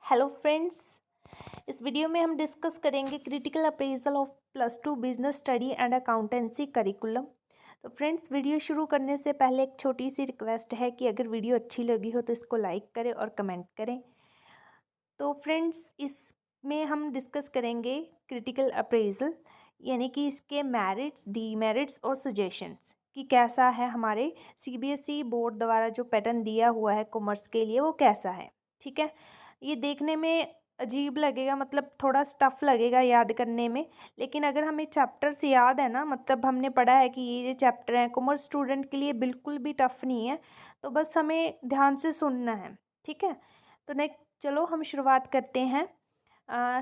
Hello friends. इस video में हम डिस्कस करेंगे critical appraisal of +2 business study and accountancy curriculum. तो फ्रेंड्स, वीडियो शुरू करने से पहले एक छोटी सी रिक्वेस्ट है कि अगर वीडियो अच्छी लगी हो तो इसको लाइक करें और कमेंट करें। तो फ्रेंड्स, इसमें हम डिस्कस करेंगे क्रिटिकल अप्रेजल, यानी कि इसके मेरिट्स, डीमेरिट्स और सजेशंस कि कैसा है। हमारे सीबीएसई बोर्ड द्वारा जो पैटर्न दिया हुआ है कॉमर्स के लिए वो कैसा है। ठीक है, ये देखने में अजीब लगेगा, मतलब थोड़ा स्टफ लगेगा याद करने में, लेकिन अगर हमें चैप्टर्स याद है ना, मतलब हमने पढ़ा है कि ये चैप्टर है, कॉमर्स स्टूडेंट के लिए बिल्कुल भी टफ नहीं है। तो बस हमें ध्यान से सुनना है। ठीक है, तो नेक्स्ट चलो हम शुरुआत करते हैं।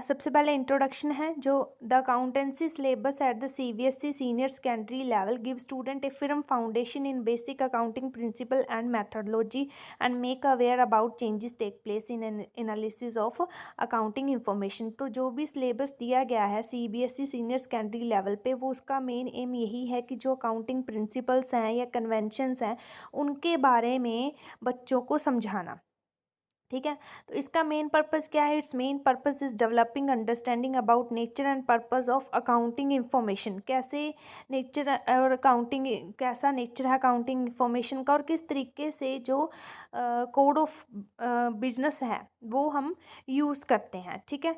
सबसे पहले इंट्रोडक्शन है, जो the accountancy syllabus at the CBSE senior secondary level give student a firm foundation in basic accounting principle and methodology and make aware about changes take place in analysis of accounting information. तो जो भी syllabus दिया गया है CBSE senior secondary level पे, वो उसका main M यही है कि जो अकाउंटिंग प्रिंसिपल्स हैं या कन्वेंशंस हैं उनके बारे में बच्चों को समझाना। ठीक है, तो इसका मेन पर्पस क्या है? It's main purpose is developing understanding about nature and purpose of accounting information. कैसे नेचर और अकाउंटिंग, कैसा नेचर है अकाउंटिंग इंफॉर्मेशन का, और किस तरीके से जो कोड ऑफ बिजनेस है वो हम यूज़ करते हैं। ठीक है,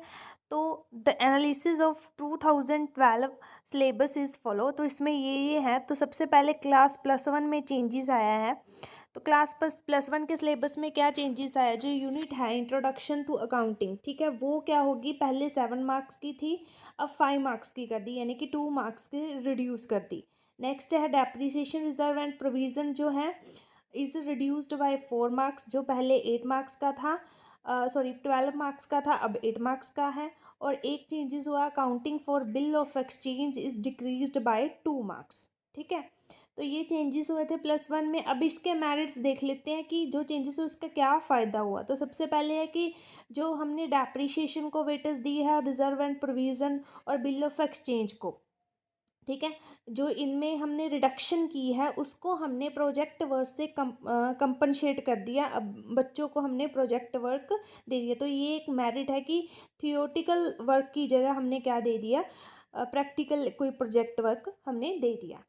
तो the analysis of 2012 syllabus is follow. तो इसमें ये है। तो सबसे पहले क्लास +1 में चेंजेस आया है। तो क्लास +1 के सिलेबस में क्या चेंजेस आया? जो यूनिट है इंट्रोडक्शन टू अकाउंटिंग, ठीक है, वो क्या होगी? पहले 7 मार्क्स की थी, अब 5 मार्क्स की कर दी, यानी कि 2 मार्क्स की रिड्यूस कर दी। नेक्स्ट है डेप्रिसिएशन रिजर्व एंड प्रोविजन, जो है इज रिड्यूस्ड बाय 4 मार्क्स। जो पहले 8 मार्क्स का था, 12 मार्क्स का था, अब 8 मार्क्स का है। और एक चेंजेस हुआ, accounting for bill of exchange is decreased bye 2 marks. ठीक है, तो ये चेंजेस हुए थे +1 में। अब इसके मेरिट्स देख लेते हैं कि जो चेंजेस हुए उसका क्या फ़ायदा हुआ। तो सबसे पहले है कि जो हमने डेप्रिसिएशन को वेटेज दी है, रिजर्व एंड प्रोविज़न और बिल ऑफ एक्सचेंज को, ठीक है, जो इनमें हमने रिडक्शन की है उसको हमने प्रोजेक्ट वर्क से कंपनसेट कर दिया। अब बच्चों को हमने प्रोजेक्ट वर्क दे दिया। तो ये एक मेरिट है कि थियोटिकल वर्क की जगह हमने क्या दे दिया, प्रैक्टिकल कोई प्रोजेक्ट वर्क हमने दे दिया।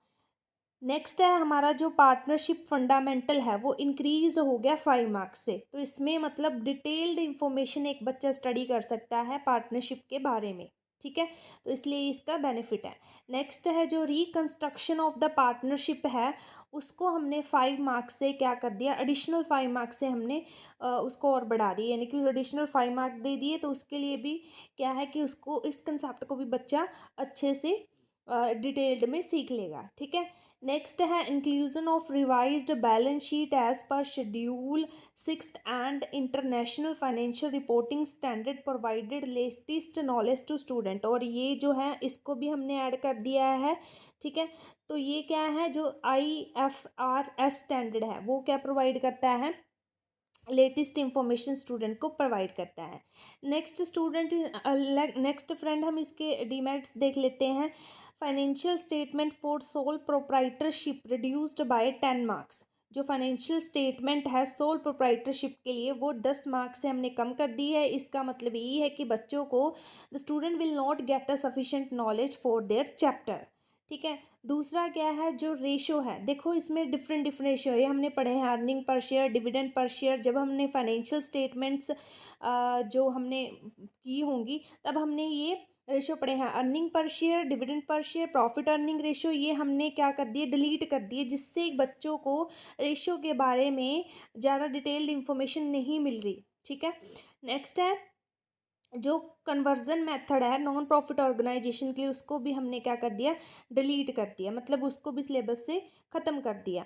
नेक्स्ट है हमारा जो पार्टनरशिप फंडामेंटल है वो इंक्रीज हो गया 5 मार्क्स से। तो इसमें मतलब डिटेल्ड इंफॉर्मेशन एक बच्चा स्टडी कर सकता है पार्टनरशिप के बारे में। ठीक है, तो इसलिए इसका बेनिफिट है। नेक्स्ट है जो रिकंस्ट्रक्शन ऑफ द पार्टनरशिप है, उसको हमने 5 मार्क्स से क्या कर दिया, एडिशनल 5 मार्क्स से हमने उसको और बढ़ा दिया, यानी कि एडिशनल 5 मार्क दे दिए। तो उसके लिए भी क्या है कि उसको इस कंसेप्ट को भी बच्चा अच्छे से डिटेल्ड में सीख लेगा। ठीक है, नेक्स्ट है inclusion of revised balance sheet as per schedule 6 and international financial reporting standard provided latest knowledge to student. और ये जो है इसको भी हमने ऐड कर दिया है। ठीक है, तो ये क्या है, जो IFRS स्टैंडर्ड है वो क्या प्रोवाइड करता है, लेटेस्ट इंफॉर्मेशन स्टूडेंट को प्रोवाइड करता है। नेक्स्ट फ्रेंड, हम इसके डीमेरिट्स देख लेते हैं। Financial statement for sole proprietorship reduced by 10 marks. जो फाइनेंशियल स्टेटमेंट है सोल प्रोप्राइटरशिप के लिए वो 10 मार्क्स से हमने कम कर दी है। इसका मतलब ये है कि बच्चों को the student will not get a sufficient knowledge for their chapter. ठीक है, दूसरा क्या है, जो रेशो है, देखो इसमें डिफरेंट डिफरेंट रेशो है, ये हमने पढ़े हैं, earning per share, dividend per share. जब हमने फाइनेंशियल स्टेटमेंट्स जो हमने की होंगी तब हमने ये रेशो पढ़े हैं, earning per share, dividend per share, profit earning ratio. ये हमने क्या कर दिए, डिलीट कर दिए, जिससे बच्चों को रेशो के बारे में ज़्यादा डिटेल्ड इंफॉर्मेशन नहीं मिल रही। ठीक है, नेक्स्ट है जो कन्वर्जन मेथड है नॉन प्रॉफिट ऑर्गेनाइजेशन के लिए, उसको भी हमने क्या कर दिया, डिलीट कर दिया, मतलब उसको भी सिलेबस से ख़त्म कर दिया।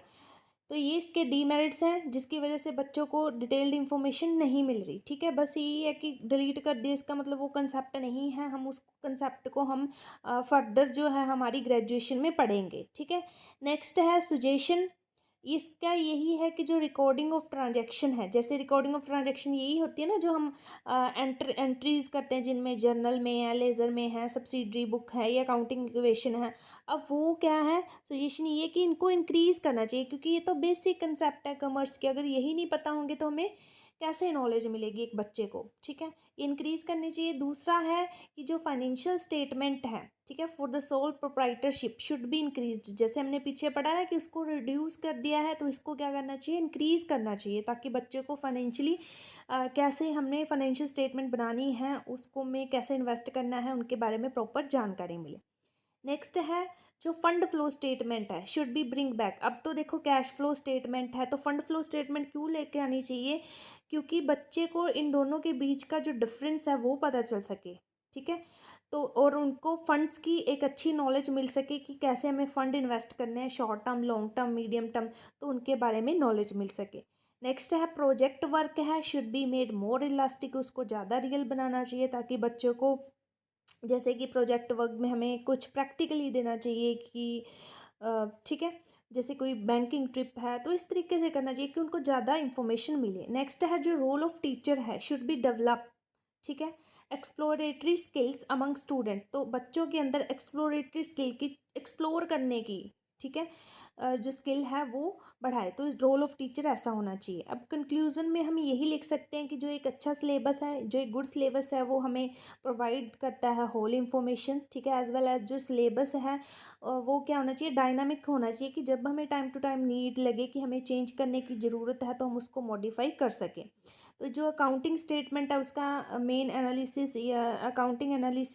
तो ये इसके डीमेरिट्स हैं जिसकी वजह से बच्चों को डिटेल्ड इन्फॉर्मेशन नहीं मिल रही। ठीक है, बस यही है कि डिलीट कर दिया, इसका मतलब वो कंसेप्ट नहीं है, हम उस कंसेप्ट को हम फर्दर जो है हमारी ग्रेजुएशन में पढ़ेंगे। ठीक है, नेक्स्ट है सुजेशन। इसका यही है कि जो रिकॉर्डिंग ऑफ ट्रांजैक्शन है, जैसे रिकॉर्डिंग ऑफ ट्रांजैक्शन यही होती है ना, जो हम एंट्रीज करते हैं जिनमें जर्नल में है, लेज़र में है, सब्सिडरी बुक है या अकाउंटिंग इक्वेशन है। अब वो क्या है, सजेशन ये कि इनको इंक्रीज़ करना चाहिए, क्योंकि ये तो बेसिक कंसेप्ट है कॉमर्स के। अगर यही नहीं पता होंगे तो हमें कैसे नॉलेज मिलेगी एक बच्चे को, ठीक है, इंक्रीज़ करनी चाहिए। दूसरा है कि जो फाइनेंशियल स्टेटमेंट है, ठीक है, for the sole proprietorship should be increased. जैसे हमने पीछे पढ़ा ना कि उसको रिड्यूस कर दिया है, तो इसको क्या करना चाहिए, इंक्रीज़ करना चाहिए, ताकि बच्चे को फाइनेंशियली कैसे हमने फाइनेंशियल स्टेटमेंट बनानी है, उसको में कैसे इन्वेस्ट करना है, उनके बारे में प्रॉपर जानकारी मिले। नेक्स्ट है जो फंड फ्लो स्टेटमेंट है, शुड बी ब्रिंग बैक। अब तो देखो कैश फ्लो स्टेटमेंट है, तो फंड फ्लो स्टेटमेंट क्यों लेके आनी चाहिए, क्योंकि बच्चे को इन दोनों के बीच का जो डिफरेंस है वो पता चल सके, ठीक है, तो और उनको फंड्स की एक अच्छी नॉलेज मिल सके कि कैसे हमें फ़ंड इन्वेस्ट करने हैं, short term, long term, medium term, तो उनके बारे में नॉलेज मिल सके। नेक्स्ट है प्रोजेक्ट वर्क है, should be made more elastic, उसको ज़्यादा रियल बनाना चाहिए, ताकि बच्चों को जैसे कि प्रोजेक्ट वर्क में हमें कुछ प्रैक्टिकली देना चाहिए कि ठीक है, जैसे कोई बैंकिंग ट्रिप है, तो इस तरीके से करना चाहिए कि उनको ज़्यादा इंफॉर्मेशन मिले। नेक्स्ट है जो रोल ऑफ टीचर है, शुड बी डेवलप, ठीक है, एक्सप्लोरेटरी स्किल्स अमंग स्टूडेंट, तो बच्चों के अंदर एक्सप्लोरेटरी स्किल की, एक्सप्लोर करने की, ठीक है, जो स्किल है वो बढ़ाए, तो इस रोल ऑफ टीचर ऐसा होना चाहिए। अब कंक्लूजन में हम यही लिख सकते हैं कि जो एक अच्छा सिलेबस है, जो एक गुड सिलेबस है, वो हमें प्रोवाइड करता है होल इन्फॉर्मेशन, ठीक है, एज वेल एज जो सिलेबस है वो क्या होना चाहिए, डायनामिक होना चाहिए, कि जब हमें टाइम टू टाइम नीड लगे कि हमें चेंज करने की ज़रूरत है, तो हम उसको मॉडिफाई कर सकें। तो जो अकाउंटिंग स्टेटमेंट है उसका मेन एनालिसिस या अकाउंटिंग एनालिसिस